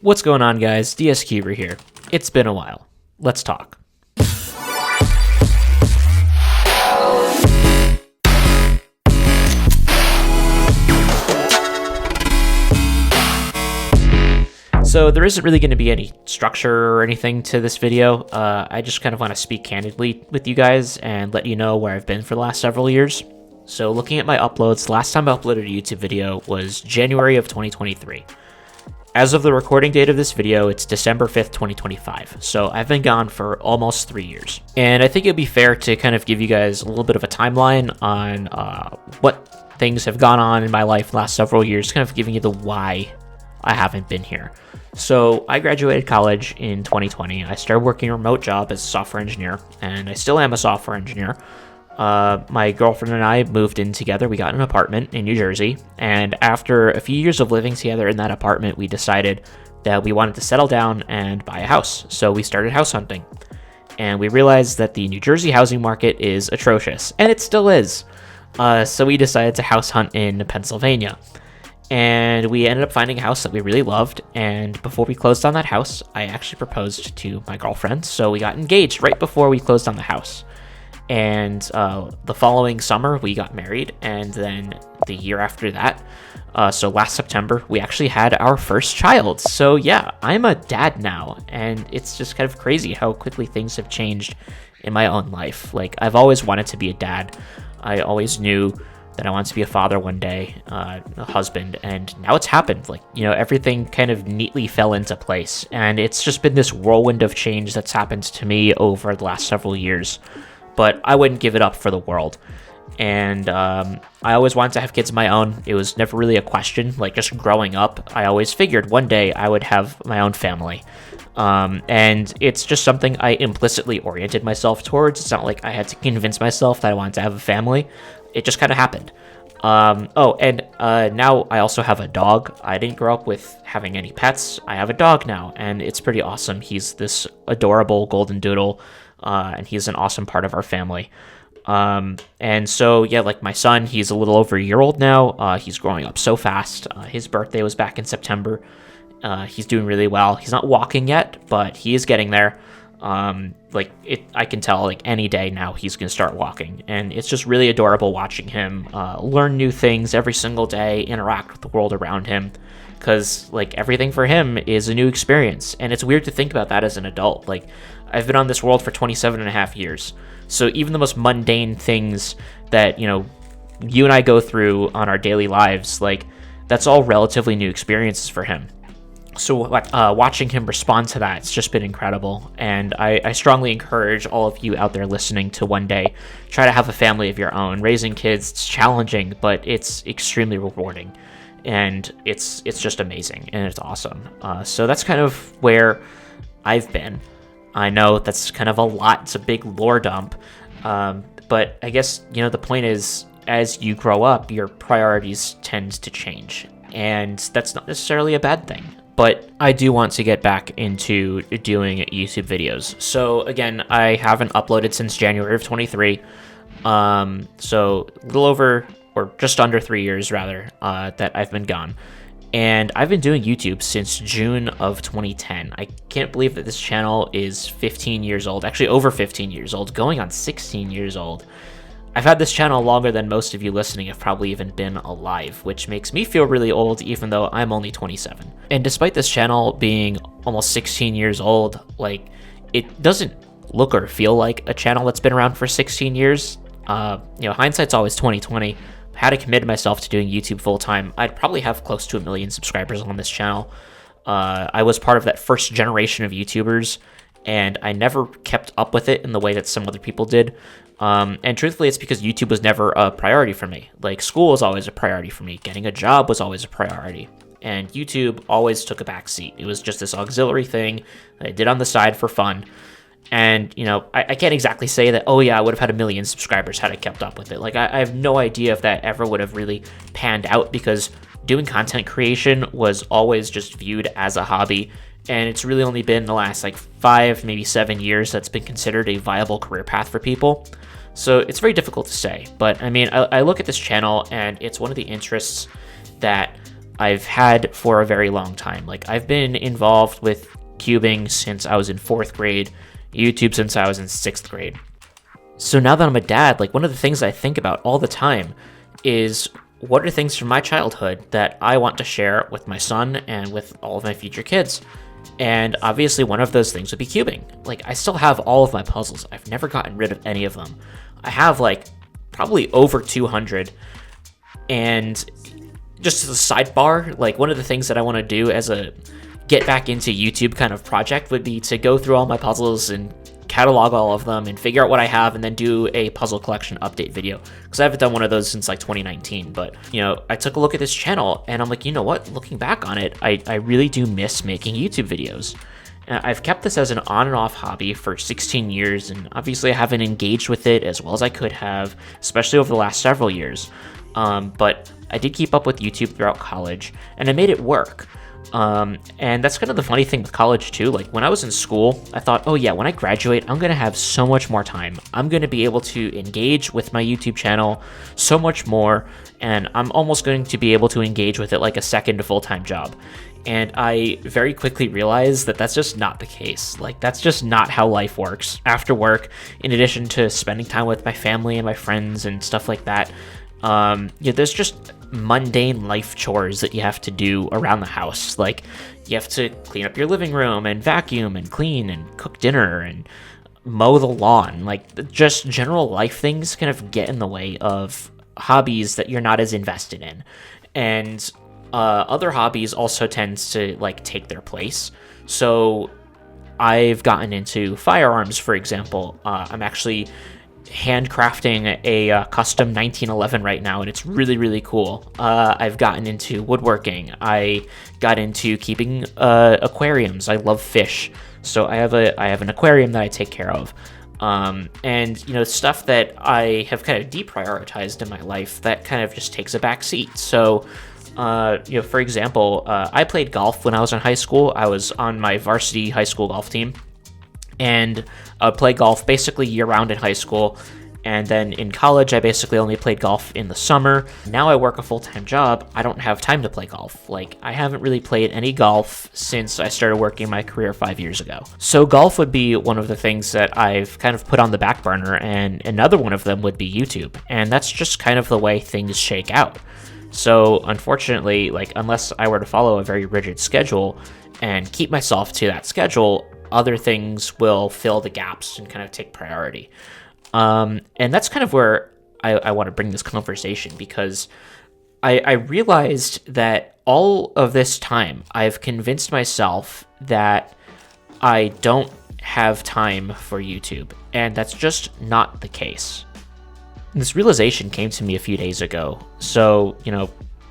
What's going on, guys? DSCuber here. It's been a while. Let's talk. So there isn't really going to be any structure or anything to this video. I just kind of want to speak candidly with you guys and let you know where I've been for the last several years. So looking at my uploads, the last time I uploaded a YouTube video was January of 2023. As of the recording date of this video, it's December 5th, 2025. So I've been gone for almost 3 years. And I think it'd be fair to kind of give you guys a little bit of a timeline on what things have gone on in my life the last several years, kind of giving you the why I haven't been here. So I graduated college in 2020. I started working a remote job as a software engineer, and I still am a software engineer. My girlfriend and I moved in together. We got an apartment in New Jersey, and after a few years of living together in that apartment, we decided that we wanted to settle down and buy a house. So we started house hunting, and we realized that the New Jersey housing market is atrocious, and it still is. So we decided to house hunt in Pennsylvania. And we ended up finding a house that we really loved, and before we closed on that house, I actually proposed to my girlfriend, so we got engaged right before we closed on the house. And the following summer, we got married, and then the year after that, so last September, we actually had our first child. So yeah, I'm a dad now, and it's just kind of crazy how quickly things have changed in my own life. Like, I've always wanted to be a dad. I always knew that I wanted to be a father one day, a husband, and now it's happened. Like, you know, everything kind of neatly fell into place, and it's just been this whirlwind of change that's happened to me over the last several years, but I wouldn't give it up for the world. And I always wanted to have kids of my own. It was never really a question. Like, just growing up, I always figured one day I would have my own family. And it's just something I implicitly oriented myself towards. It's not like I had to convince myself that I wanted to have a family. It just kind of happened. Now I also have a dog. I didn't grow up with having any pets. I have a dog now, and it's pretty awesome. He's this adorable golden doodle, and he's an awesome part of our family. And so, yeah, like my son, he's a little over a year old now. He's growing up so fast. His birthday was back in September. He's doing really well. He's not walking yet, but he is getting there. I can tell, like, any day now he's gonna start walking, and it's just really adorable watching him learn new things every single day, interact with the world around him, because, like, everything for him is a new experience. And it's weird to think about that as an adult. Like, I've been on this world for 27 and a half years, so even the most mundane things that, you know, you and I go through on our daily lives, like, that's all relatively new experiences for him. So watching him respond to that, it's just been incredible. And I strongly encourage all of you out there listening to one day try to have a family of your own. Raising kids, it's challenging, but it's extremely rewarding. And it's just amazing, and it's awesome. So that's kind of where I've been. I know that's kind of a lot. It's a big lore dump. But I guess, you know, the point is, as you grow up, your priorities tend to change. And that's not necessarily a bad thing. But I do want to get back into doing YouTube videos. So again, I haven't uploaded since January of 23. So a little over, or just under 3 years rather, that I've been gone. And I've been doing YouTube since June of 2010. I can't believe that this channel is 15 years old, actually over 15 years old, going on 16 years old. I've had this channel longer than most of you listening have probably even been alive, which makes me feel really old even though I'm only 27. And despite this channel being almost 16 years old, like, it doesn't look or feel like a channel that's been around for 16 years. You know, hindsight's always 2020. Had I committed myself to doing YouTube full time, I'd probably have close to 1 million subscribers on this channel. I was part of that first generation of YouTubers, and I never kept up with it in the way that some other people did. And truthfully, it's because YouTube was never a priority for me. Like, school was always a priority for me. Getting a job was always a priority. And YouTube always took a back seat. It was just this auxiliary thing that I did on the side for fun. And, you know, I can't exactly say that, oh yeah, I would have had 1 million subscribers had I kept up with it. Like, I have no idea if that ever would have really panned out, because doing content creation was always just viewed as a hobby. And it's really only been the last, like, 5, maybe 7 years that's been considered a viable career path for people. So it's very difficult to say. But I mean, I look at this channel, and it's one of the interests that I've had for a very long time. Like, I've been involved with cubing since I was in 4th grade, YouTube since I was in 6th grade. So now that I'm a dad, like, one of the things I think about all the time is, what are things from my childhood that I want to share with my son and with all of my future kids? And obviously one of those things would be cubing. Like, I still have all of my puzzles. I've never gotten rid of any of them. I have like probably over 200. And just as a sidebar, like, one of the things that I want to do as a get back into YouTube kind of project would be to go through all my puzzles and catalog all of them and figure out what I have, and then do a puzzle collection update video, because I haven't done one of those since like 2019. But I took a look at this channel and I'm like, you know what, looking back on it, I really do miss making YouTube videos. I've kept this as an on and off hobby for 16 years, and obviously I haven't engaged with it as well as I could have, especially over the last several years. But I did keep up with YouTube throughout college, and I made it work. And that's kind of the funny thing with college too. Like, when I was in school, I thought, oh yeah, when I graduate, I'm going to have so much more time. I'm going to be able to engage with my YouTube channel so much more, and I'm almost going to be able to engage with it like a second full-time job. And I very quickly realized that that's just not the case. Like, that's just not how life works. After work, in addition to spending time with my family and my friends and stuff like that, there's just mundane life chores that you have to do around the house. Like, you have to clean up your living room and vacuum and clean and cook dinner and mow the lawn. Like, just general life things kind of get in the way of hobbies that you're not as invested in. And other hobbies also tends to like take their place. So I've gotten into firearms, for example. I'm actually handcrafting a custom 1911 right now, and it's really, really cool. I've gotten into woodworking. I got into keeping aquariums. I love fish, so I have an aquarium that I take care of. And stuff that I have kind of deprioritized in my life that kind of just takes a back seat. So for example, I played golf when I was in high school. I was on my varsity high school golf team, and I would play golf basically year-round in high school. And then in college, I basically only played golf in the summer. Now I work a full-time job. I don't have time to play golf. Like, I haven't really played any golf since I started working my career 5 years ago. So golf would be one of the things that I've kind of put on the back burner, and another one of them would be YouTube. And that's just kind of the way things shake out. So unfortunately, like, unless I were to follow a very rigid schedule and keep myself to that schedule, other things will fill the gaps and kind of take priority. And that's kind of where I want to bring this conversation, because I realized that all of this time I've convinced myself that I don't have time for YouTube, and that's just not the case. This realization came to me a few days ago. So,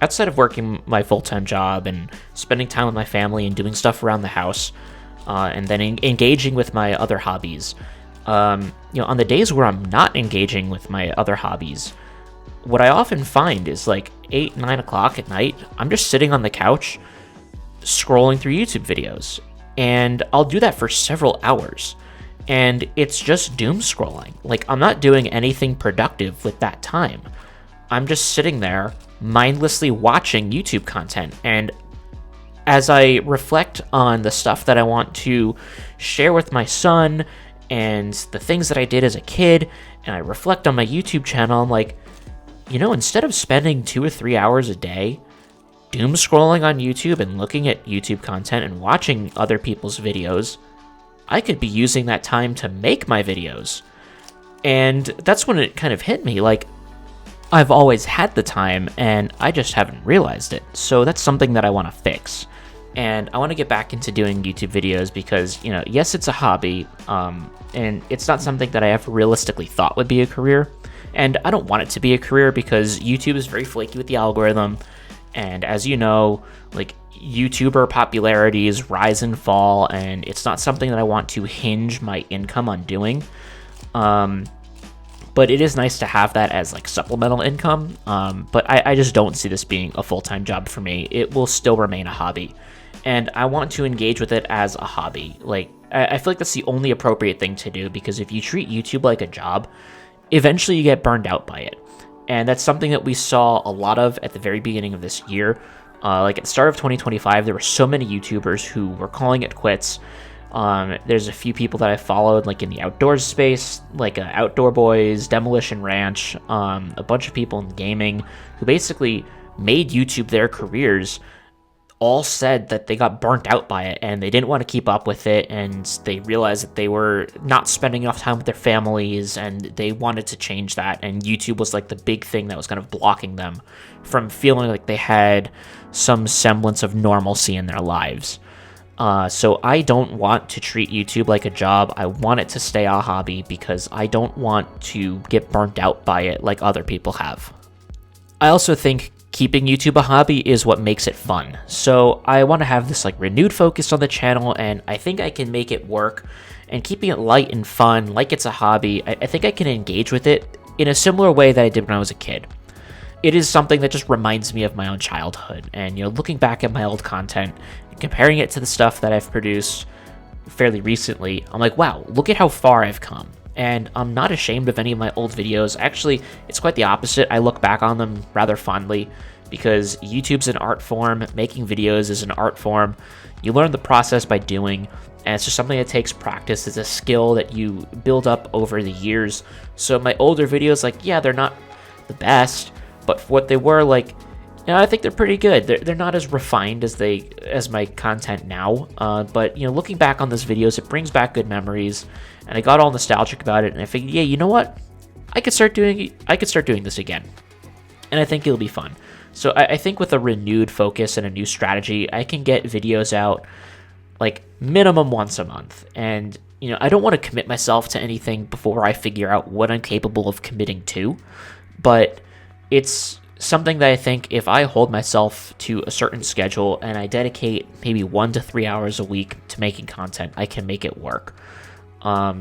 outside of working my full-time job and spending time with my family and doing stuff around the house, and then engaging with my other hobbies, on the days where I'm not engaging with my other hobbies, what I often find is like 8, 9 o'clock at night, I'm just sitting on the couch scrolling through YouTube videos. And I'll do that for several hours. And it's just doom scrolling. Like, I'm not doing anything productive with that time. I'm just sitting there mindlessly watching YouTube content. And as I reflect on the stuff that I want to share with my son and the things that I did as a kid, and I reflect on my YouTube channel, I'm like, instead of spending 2 or 3 hours a day doom scrolling on YouTube and looking at YouTube content and watching other people's videos, I could be using that time to make my videos. And that's when it kind of hit me, like, I've always had the time and I just haven't realized it. So that's something that I want to fix. And I want to get back into doing YouTube videos because, yes, it's a hobby, and it's not something that I ever realistically thought would be a career. And I don't want it to be a career because YouTube is very flaky with the algorithm. And as you know, like, YouTuber popularities rise and fall, and it's not something that I want to hinge my income on doing. But it is nice to have that as like supplemental income. But I just don't see this being a full-time job for me. It will still remain a hobby, and I want to engage with it as a hobby. Like, I feel like that's the only appropriate thing to do, because if you treat YouTube like a job, eventually you get burned out by it. And that's something that we saw a lot of at the very beginning of this year. Like at the start of 2025, there were so many YouTubers who were calling it quits. There's a few people that I followed, like in the outdoors space, like Outdoor Boys, Demolition Ranch, a bunch of people in gaming who basically made YouTube their careers, all said that they got burnt out by it and they didn't want to keep up with it, and they realized that they were not spending enough time with their families and they wanted to change that, and YouTube was like the big thing that was kind of blocking them from feeling like they had some semblance of normalcy in their lives. So I don't want to treat YouTube like a job. I want it to stay a hobby because I don't want to get burnt out by it like other people have. I also think keeping YouTube a hobby is what makes it fun. So I want to have this like renewed focus on the channel, and I think I can make it work. And keeping it light and fun, like it's a hobby, I think I can engage with it in a similar way that I did when I was a kid. It is something that just reminds me of my own childhood, and looking back at my old content and comparing it to the stuff that I've produced fairly recently, I'm like, wow, look at how far I've come. And I'm not ashamed of any of my old videos. Actually, it's quite the opposite. I look back on them rather fondly because YouTube's an art form. Making videos is an art form. You learn the process by doing, and it's just something that takes practice. It's a skill that you build up over the years. So my older videos, like, yeah, they're not the best, but for what they were, like, I think they're pretty good. They're not as refined as my content now, but looking back on those videos, it brings back good memories, and I got all nostalgic about it, and I figured, yeah, you know what? I could start doing this again, and I think it'll be fun. So I think with a renewed focus and a new strategy, I can get videos out like minimum once a month, and I don't want to commit myself to anything before I figure out what I'm capable of committing to, but it's something that I think if I hold myself to a certain schedule and I dedicate maybe 1 to 3 hours a week to making content, I can make it work.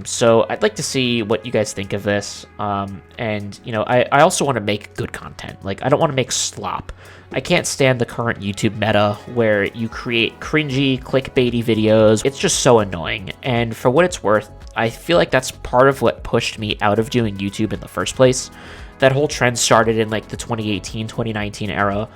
So I'd like to see what you guys think of this. And I also want to make good content. Like, I don't want to make slop. I can't stand the current YouTube meta where you create cringy, clickbaity videos. It's just so annoying. And for what it's worth, I feel like that's part of what pushed me out of doing YouTube in the first place. That whole trend started in like the 2018, 2019 era.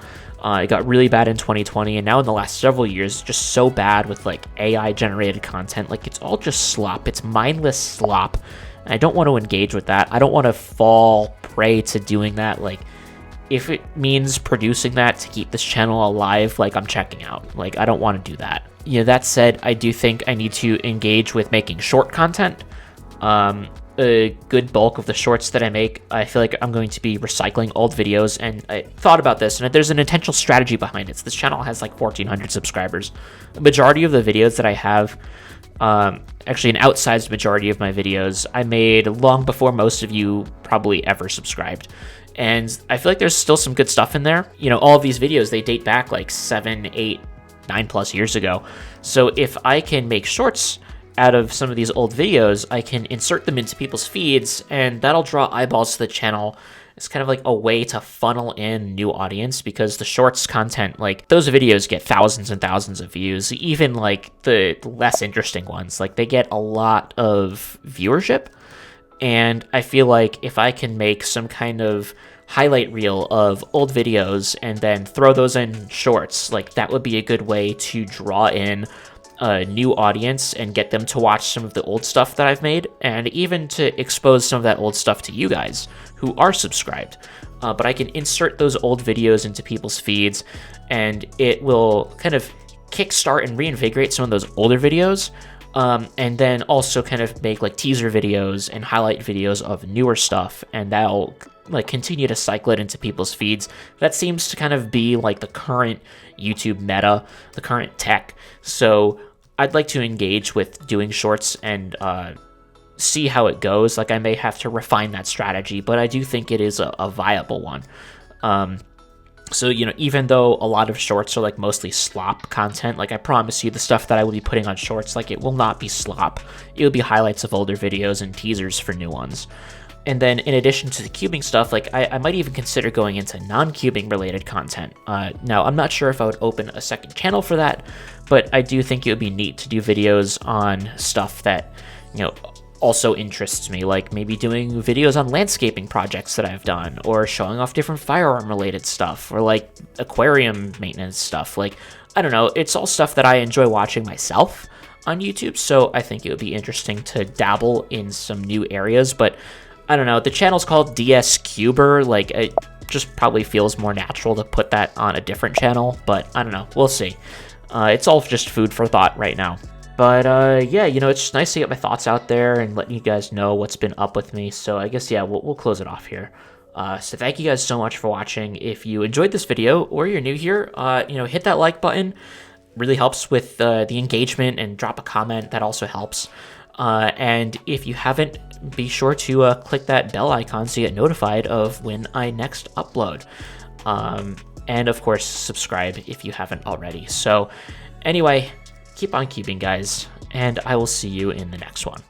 It got really bad in 2020, and now in the last several years, just so bad with like AI generated content. Like, it's all just slop. It's mindless slop. And I don't want to engage with that. I don't want to fall prey to doing that. Like, if it means producing that to keep this channel alive, like, I'm checking out. Like, I don't want to do that. That said, I do think I need to engage with making short content. A good bulk of the shorts that I make, I feel like I'm going to be recycling old videos, and I thought about this, and there's an intentional strategy behind it. So this channel has like 1,400 subscribers. The majority of the videos that I have, actually an outsized majority of my videos, I made long before most of you probably ever subscribed. And I feel like there's still some good stuff in there. All of these videos, they date back like 7, 8, 9+ years ago. So if I can make shorts out of some of these old videos, I can insert them into people's feeds, and that'll draw eyeballs to the channel. It's kind of like a way to funnel in new audience, because the shorts content, like, those videos get thousands and thousands of views. Even like the less interesting ones, like, they get a lot of viewership. And I feel like if I can make some kind of highlight reel of old videos and then throw those in shorts, like, that would be a good way to draw in a new audience and get them to watch some of the old stuff that I've made, and even to expose some of that old stuff to you guys who are subscribed. But I can insert those old videos into people's feeds, and it will kind of kickstart and reinvigorate some of those older videos, and then also kind of make like teaser videos and highlight videos of newer stuff, and that'll like continue to cycle it into people's feeds. That seems to kind of be like the current YouTube meta, the current tech. So I'd like to engage with doing shorts and see how it goes. Like, I may have to refine that strategy, but I do think it is a viable one. So, even though a lot of shorts are like mostly slop content, like, I promise you the stuff that I will be putting on shorts, like, it will not be slop. It will be highlights of older videos and teasers for new ones. And then in addition to the cubing stuff, like, I might even consider going into non-cubing related content. Now, I'm not sure if I would open a second channel for that, but I do think it would be neat to do videos on stuff that, also interests me, like maybe doing videos on landscaping projects that I've done, or showing off different firearm related stuff, or like aquarium maintenance stuff. Like, I don't know, it's all stuff that I enjoy watching myself on YouTube, so I think it would be interesting to dabble in some new areas. But I don't know, the channel's called DSCuber, like it just probably feels more natural to put that on a different channel, but I don't know, we'll see. It's all just food for thought right now. But yeah, you know, it's just nice to get my thoughts out there and letting you guys know what's been up with me. So I guess, yeah, we'll close it off here. So thank you guys so much for watching. If you enjoyed this video or you're new here, you know, hit that like button. Really helps with the engagement, and drop a comment. That also helps. And if you haven't, be sure to click that bell icon so you get notified of when I next upload. And of course, subscribe if you haven't already. So anyway, keep on cubing, guys, and I will see you in the next one.